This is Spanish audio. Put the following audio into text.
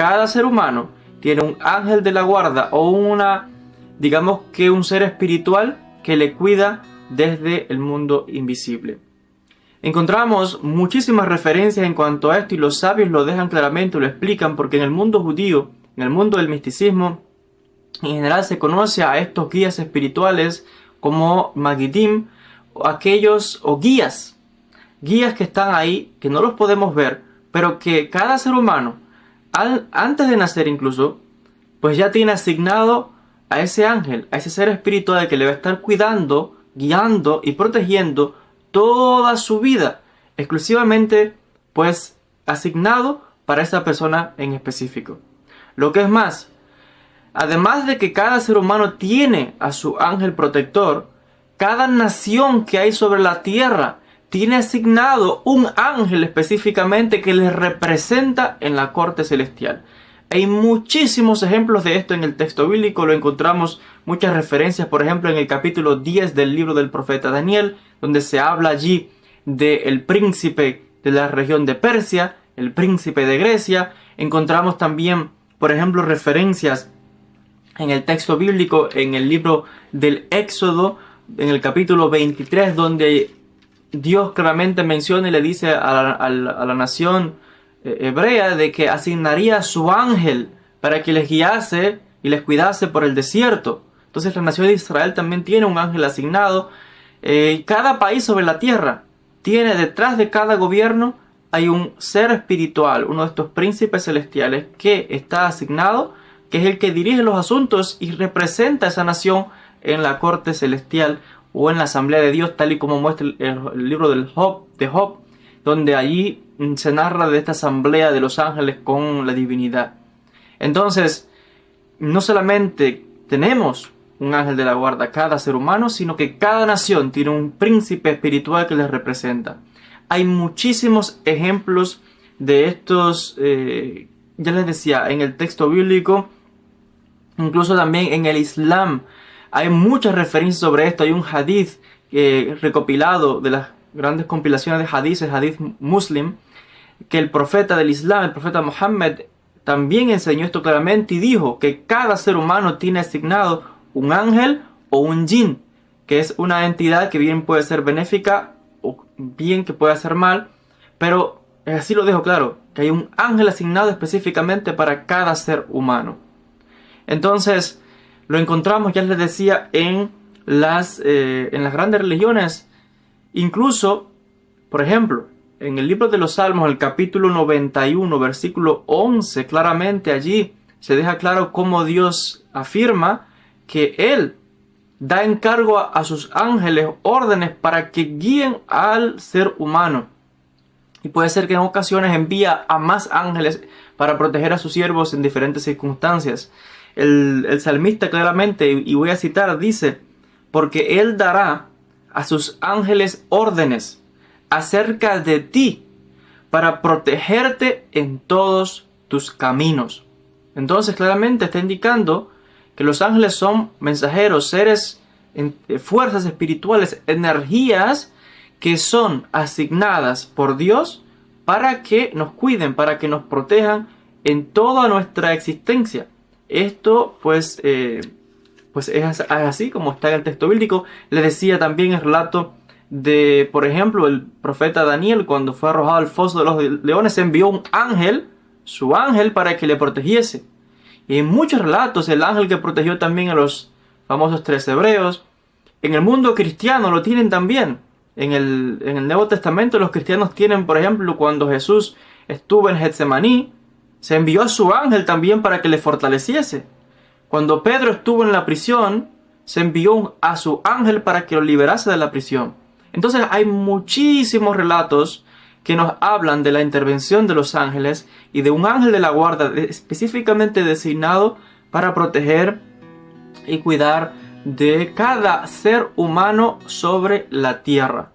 cada ser humano tiene un ángel de la guarda o digamos que un ser espiritual que le cuida desde el mundo invisible. Encontramos muchísimas referencias en cuanto a esto y los sabios lo dejan claramente, lo explican, porque en el mundo judío, en el mundo del misticismo, en general se conoce a estos guías espirituales como Magidim, o guías que están ahí, que no los podemos ver, pero que cada ser humano, antes de nacer incluso, pues ya tiene asignado a ese ángel, a ese ser espiritual que le va a estar cuidando, guiando y protegiendo toda su vida, exclusivamente pues asignado para esa persona en específico. Lo que es más, además de que cada ser humano tiene a su ángel protector, cada nación que hay sobre la tierra tiene asignado un ángel específicamente que les representa en la corte celestial. Hay muchísimos ejemplos de esto en el texto bíblico, lo encontramos muchas referencias, por ejemplo en el capítulo 10 del libro del profeta Daniel, donde se habla allí del príncipe de la región de Persia, el príncipe de Grecia. Encontramos también, por ejemplo, referencias en el texto bíblico, en el libro del Éxodo, en el capítulo 23, donde Dios claramente menciona y le dice a la nación hebrea de que asignaría a su ángel para que les guiase y les cuidase por el desierto. Entonces la nación de Israel también tiene un ángel asignado. Cada país sobre la tierra tiene, detrás de cada gobierno hay un ser espiritual, uno de estos príncipes celestiales que está asignado, que es el que dirige los asuntos y representa a esa nación en la corte celestial o en la asamblea de Dios, tal y como muestra el libro de Job, donde allí se narra de esta asamblea de los ángeles con la divinidad. Entonces, no solamente tenemos un ángel de la guarda cada ser humano, sino que cada nación tiene un príncipe espiritual que les representa. Hay muchísimos ejemplos de estos, ya les decía, en el texto bíblico, incluso también en el Islam. Hay muchas referencias sobre esto. Hay un hadith recopilado de las grandes compilaciones de hadith, el hadith muslim, que el profeta del Islam, el profeta Muhammad, también enseñó esto claramente y dijo que cada ser humano tiene asignado un ángel o un jinn, que es una entidad que bien puede ser benéfica o bien que puede hacer mal, pero así lo dejo claro, que hay un ángel asignado específicamente para cada ser humano. Entonces, lo encontramos, ya les decía, en las grandes religiones. Incluso, por ejemplo, en el libro de los Salmos, el capítulo 91, versículo 11, claramente allí se deja claro cómo Dios afirma que Él da encargo a sus ángeles órdenes para que guíen al ser humano. Y puede ser que en ocasiones envía a más ángeles para proteger a sus siervos en diferentes circunstancias. El salmista claramente, y voy a citar, dice: porque Él dará a sus ángeles órdenes acerca de ti para protegerte en todos tus caminos. Entonces claramente está indicando que los ángeles son mensajeros, seres, fuerzas espirituales, energías que son asignadas por Dios para que nos cuiden, para que nos protejan en toda nuestra existencia. Esto pues es así como está en el texto bíblico. Les decía también el relato de, por ejemplo, el profeta Daniel, cuando fue arrojado al foso de los leones, envió un ángel, su ángel, para que le protegiese. Y en muchos relatos, el ángel que protegió también a los famosos 3 hebreos. En el mundo cristiano lo tienen también. En el Nuevo Testamento los cristianos tienen, por ejemplo, cuando Jesús estuvo en Getsemaní, se envió a su ángel también para que le fortaleciese. Cuando Pedro estuvo en la prisión, se envió a su ángel para que lo liberase de la prisión. Entonces hay muchísimos relatos que nos hablan de la intervención de los ángeles y de un ángel de la guarda específicamente designado para proteger y cuidar de cada ser humano sobre la tierra.